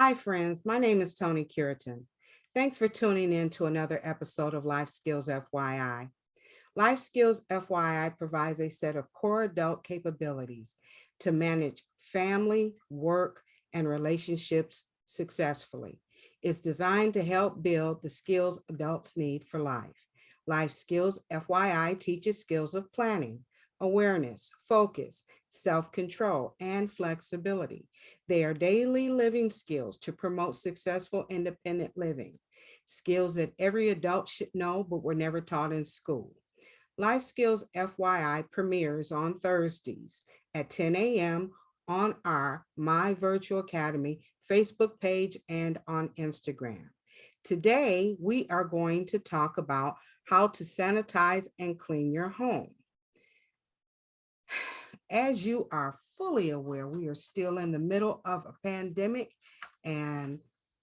Hi, friends. My name is Toni Cureton. Thanks for tuning in to another episode of Life Skills FYI. Life Skills FYI provides a set of core adult capabilities to manage family, work, and relationships successfully. It's designed to help build the skills adults need for life. Life Skills FYI teaches skills of planning, awareness, focus, self-control, and flexibility. They are daily living skills to promote successful independent living, skills that every adult should know but were never taught in school. Life Skills FYI premieres on Thursdays at 10 a.m. on our My Virtual Academy Facebook page and on Instagram. Today, we are going to talk about how to sanitize and clean your home. As you are fully aware, we are still in the middle of a pandemic, and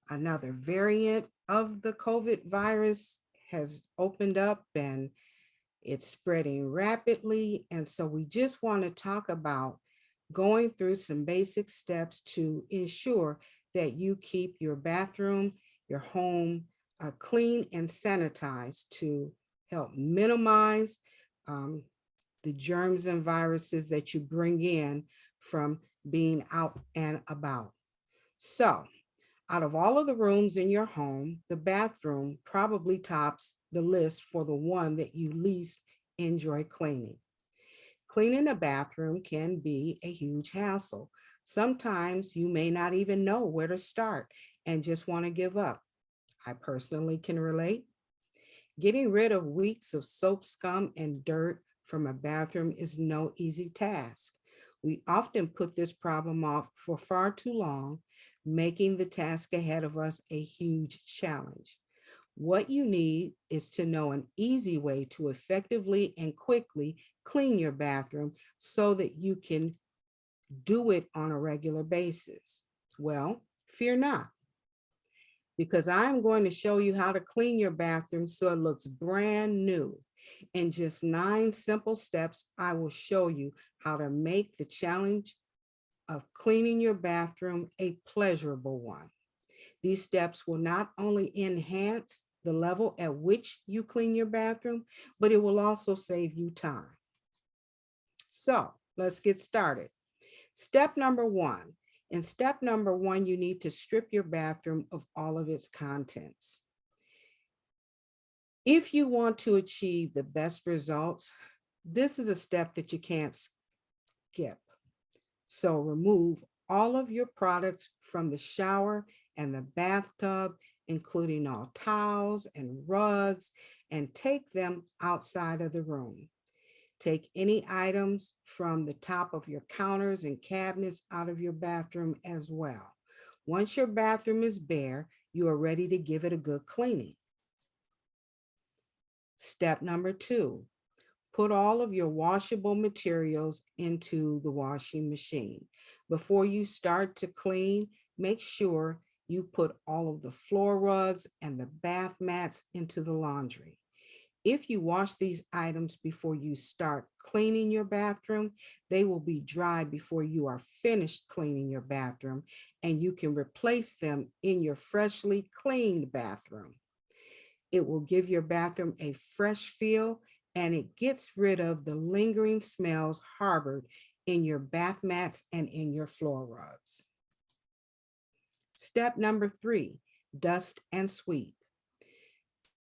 another variant of the COVID virus has opened up and it's spreading rapidly. And so we just want to talk about going through some basic steps to ensure that you keep your bathroom, your home clean and sanitized to help minimize the germs and viruses that you bring in from being out and about. So, out of all of the rooms in your home, the bathroom probably tops the list for the one that you least enjoy cleaning. Cleaning a bathroom can be a huge hassle. Sometimes you may not even know where to start and just want to give up. I personally can relate. Getting rid of weeks of soap scum and dirt from a bathroom is no easy task. We often put this problem off for far too long, making the task ahead of us a huge challenge. What you need is to know an easy way to effectively and quickly clean your bathroom so that you can do it on a regular basis. Well, fear not, because I'm going to show you how to clean your bathroom so it looks brand new. In just 9 simple steps, I will show you how to make the challenge of cleaning your bathroom a pleasurable one. These steps will not only enhance the level at which you clean your bathroom, but it will also save you time. So let's get started. Step number 1. In step number 1, you need to strip your bathroom of all of its contents. If you want to achieve the best results, this is a step that you can't skip. So remove all of your products from the shower and the bathtub, including all towels and rugs, and take them outside of the room. Take any items from the top of your counters and cabinets out of your bathroom as well. Once your bathroom is bare, you are ready to give it a good cleaning. Step number 2, put all of your washable materials into the washing machine. Before you start to clean, make sure you put all of the floor rugs and the bath mats into the laundry. If you wash these items before you start cleaning your bathroom, they will be dry before you are finished cleaning your bathroom, and you can replace them in your freshly cleaned bathroom. It will give your bathroom a fresh feel, and it gets rid of the lingering smells harbored in your bath mats and in your floor rugs. Step number 3, dust and sweep.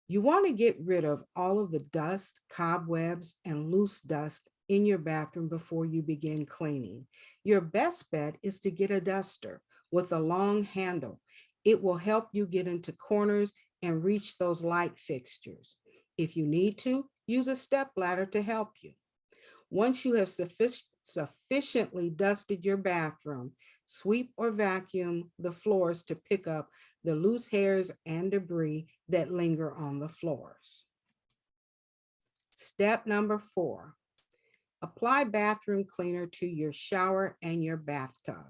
You want to get rid of all of the dust, cobwebs, and loose dust in your bathroom before you begin cleaning. Your best bet is to get a duster with a long handle. It will help you get into corners and reach those light fixtures. If you need to, use a step ladder to help you. Once you have sufficiently dusted your bathroom, sweep or vacuum the floors to pick up the loose hairs and debris that linger on the floors. Step number 4, apply bathroom cleaner to your shower and your bathtub.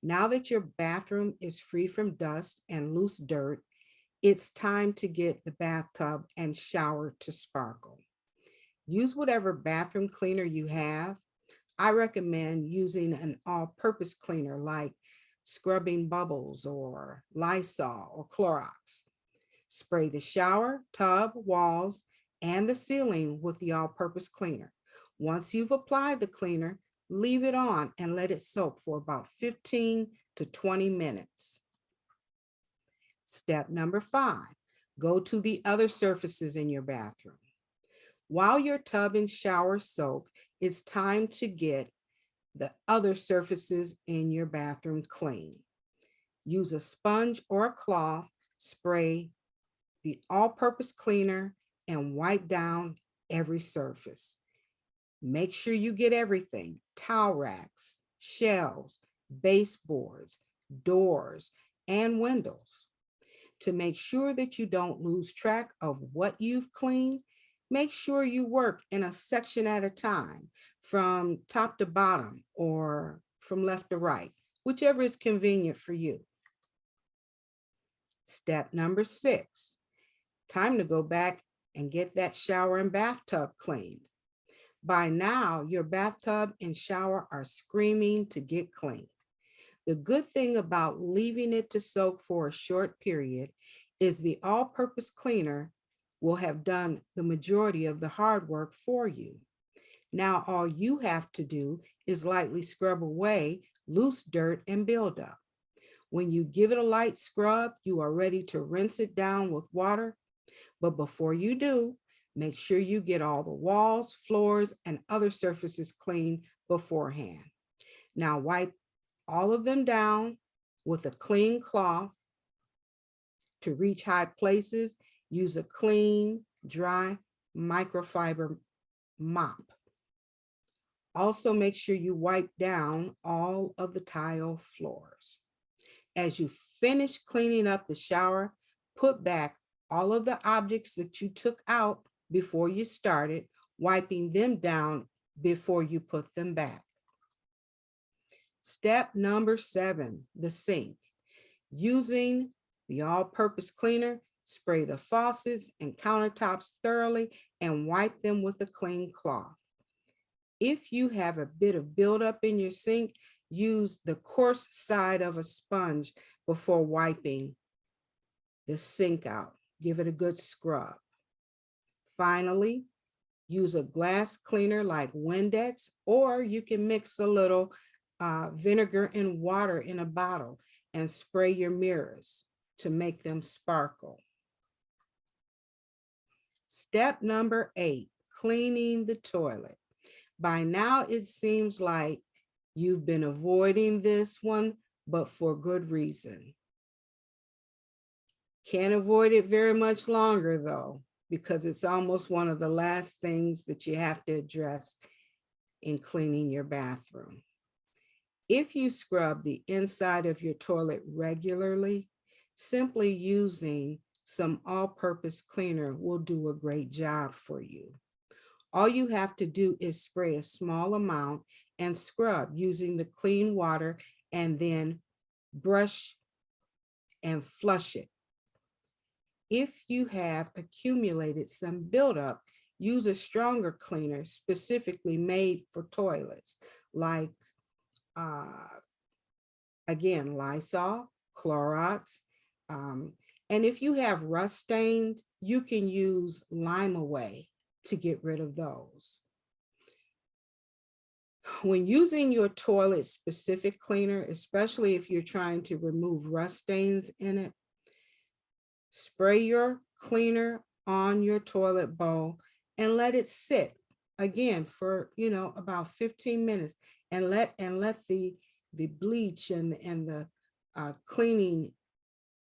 Now that your bathroom is free from dust and loose dirt, it's time to get the bathtub and shower to sparkle. Use whatever bathroom cleaner you have. I recommend using an all-purpose cleaner like scrubbing bubbles or Lysol or Clorox. Spray the shower, tub, walls, and the ceiling with the all-purpose cleaner. Once you've applied the cleaner, leave it on and let it soak for about 15 to 20 minutes. Step number 5, go to the other surfaces in your bathroom. While your tub and shower soak, it's time to get the other surfaces in your bathroom clean. Use a sponge or a cloth, spray the all-purpose cleaner, and wipe down every surface. Make sure you get everything: towel racks, shelves, baseboards, doors, and windows. To make sure that you don't lose track of what you've cleaned, make sure you work in a section at a time, from top to bottom or from left to right, whichever is convenient for you. Step number 6, time to go back and get that shower and bathtub cleaned. By now, your bathtub and shower are screaming to get clean. The good thing about leaving it to soak for a short period is the all-purpose cleaner will have done the majority of the hard work for you. Now, all you have to do is lightly scrub away loose dirt and buildup. When you give it a light scrub, you are ready to rinse it down with water. But before you do, make sure you get all the walls, floors, and other surfaces clean beforehand. Now wipe all of them down with a clean cloth. To reach high places, use a clean, dry microfiber mop. Also, make sure you wipe down all of the tile floors. As you finish cleaning up the shower, put back all of the objects that you took out before you started, wiping them down before you put them back. Step number 7, the sink. Using the all-purpose cleaner, spray the faucets and countertops thoroughly and wipe them with a clean cloth. If you have a bit of buildup in your sink, use the coarse side of a sponge before wiping the sink out. Give it a good scrub. Finally, use a glass cleaner like Windex, or you can mix a little vinegar and water in a bottle and spray your mirrors to make them sparkle. Step number 8, cleaning the toilet. By now, it seems like you've been avoiding this one, but for good reason. Can't avoid it very much longer though, because it's almost one of the last things that you have to address in cleaning your bathroom. If you scrub the inside of your toilet regularly, simply using some all-purpose cleaner will do a great job for you. All you have to do is spray a small amount and scrub using the clean water, and then brush and flush it. If you have accumulated some buildup, use a stronger cleaner specifically made for toilets, like again, Lysol, Clorox. And if you have rust stains, you can use Lime Away to get rid of those. When using your toilet specific cleaner, especially if you're trying to remove rust stains in it, spray your cleaner on your toilet bowl and let it sit again for about 15 minutes, and let the bleach and the cleaning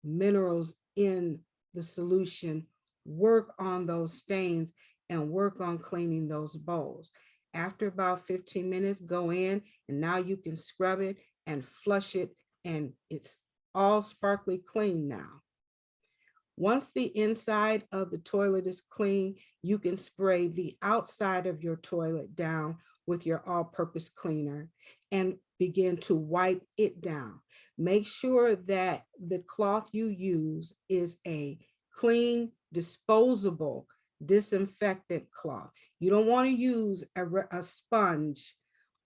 minerals in the solution work on those stains and work on cleaning those bowls. After about 15 minutes, go in, and now you can scrub it and flush it, and it's all sparkly clean now. Once the inside of the toilet is clean, you can spray the outside of your toilet down with your all-purpose cleaner and begin to wipe it down. Make sure that the cloth you use is a clean, disposable, disinfectant cloth. You don't want to use a sponge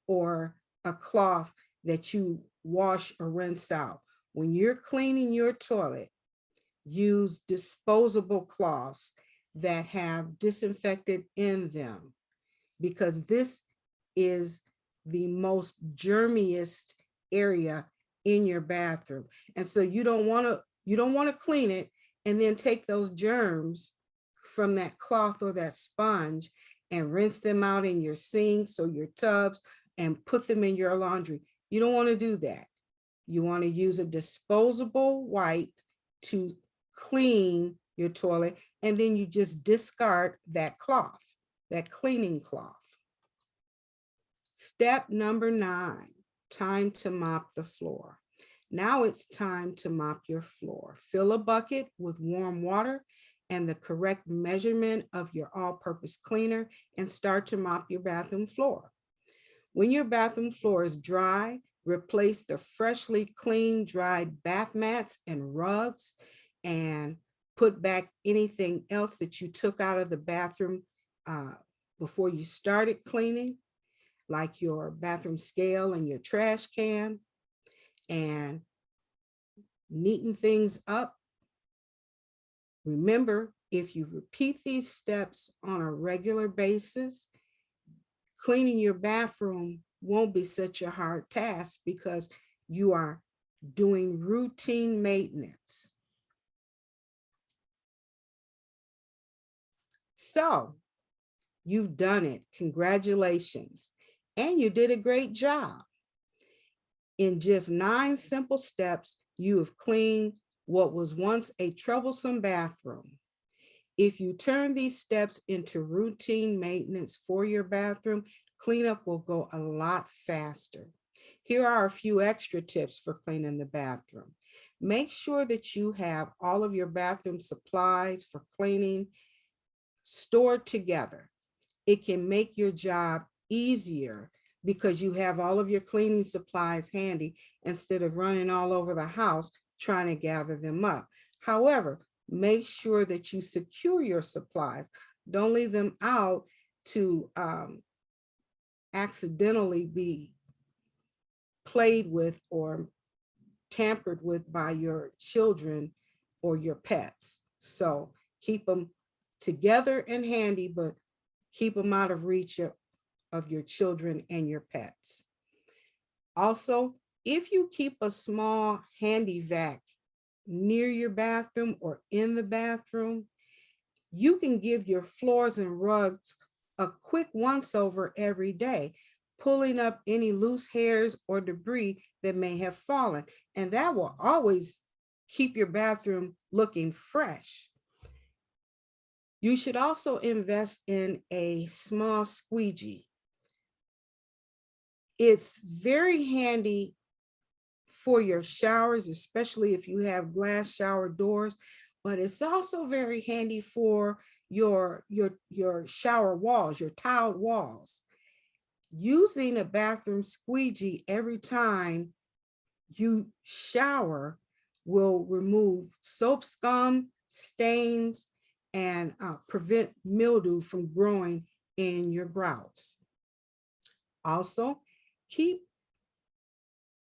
or a cloth that you wash or rinse out. When you're cleaning your toilet, use disposable cloths that have disinfectant in them, because this is the most germiest area in your bathroom. And so you don't want to clean it and then take those germs from that cloth or that sponge and rinse them out in your sinks or your tubs and put them in your laundry. You don't want to do that. You want to use a disposable wipe to clean your toilet, and then you just discard that cloth, that cleaning cloth. Step number 9, time to mop the floor. Now it's time to mop your floor. Fill a bucket with warm water and the correct measurement of your all-purpose cleaner and start to mop your bathroom floor. When your bathroom floor is dry, replace the freshly cleaned, dried bath mats and rugs, and put back anything else that you took out of the bathroom before you started cleaning, like your bathroom scale and your trash can, and neaten things up. Remember, if you repeat these steps on a regular basis, cleaning your bathroom won't be such a hard task because you are doing routine maintenance. So you've done it. Congratulations. And you did a great job. In just 9 simple steps, you have cleaned what was once a troublesome bathroom. If you turn these steps into routine maintenance for your bathroom, cleanup will go a lot faster. Here are a few extra tips for cleaning the bathroom. Make sure that you have all of your bathroom supplies for cleaning stored together. It can make your job easier because you have all of your cleaning supplies handy instead of running all over the house trying to gather them up. However, make sure that you secure your supplies. Don't leave them out to accidentally be played with or tampered with by your children or your pets. So keep them together and handy, but keep them out of reach of your children and your pets. Also, if you keep a small handy vac near your bathroom or in the bathroom, you can give your floors and rugs a quick once over every day, pulling up any loose hairs or debris that may have fallen. And that will always keep your bathroom looking fresh. You should also invest in a small squeegee. It's very handy for your showers, especially if you have glass shower doors, but it's also very handy for your shower walls, your tiled walls. Using a bathroom squeegee every time you shower will remove soap scum, stains, and prevent mildew from growing in your grouts. Also, keep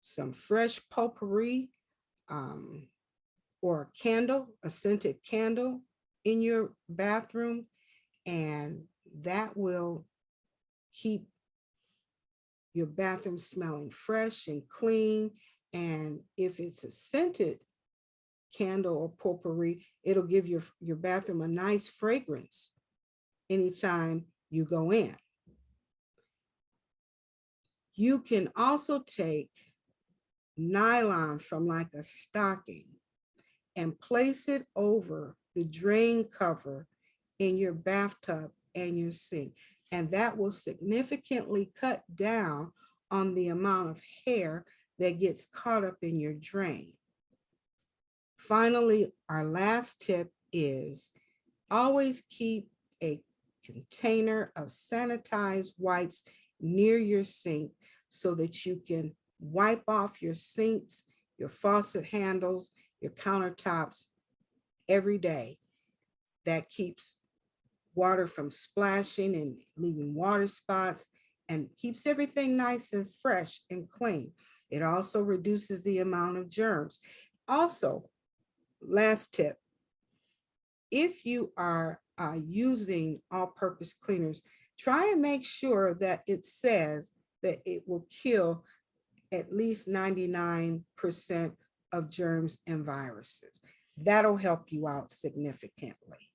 some fresh potpourri or a candle, a scented candle in your bathroom, and that will keep your bathroom smelling fresh and clean. And if it's a scented candle or potpourri, it'll give your bathroom a nice fragrance anytime you go in. You can also take nylon from like a stocking and place it over the drain cover in your bathtub and your sink. And that will significantly cut down on the amount of hair that gets caught up in your drain. Finally, our last tip is always keep a container of sanitized wipes near your sink so that you can wipe off your sinks, your faucet handles, your countertops every day. That keeps water from splashing and leaving water spots and keeps everything nice and fresh and clean. It also reduces the amount of germs. Also, last tip, if you are using all-purpose cleaners, try and make sure that it says that it will kill at least 99% of germs and viruses. That'll help you out significantly.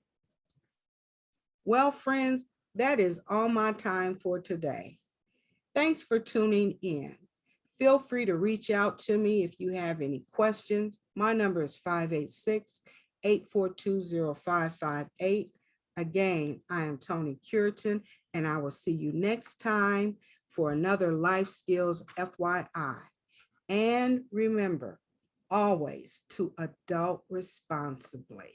Well, friends, that is all my time for today. Thanks for tuning in. Feel free to reach out to me if you have any questions. My number is 586-842-0558. Again, I am Toni Cureton, and I will see you next time for another Life Skills FYI. And remember, always to adult responsibly.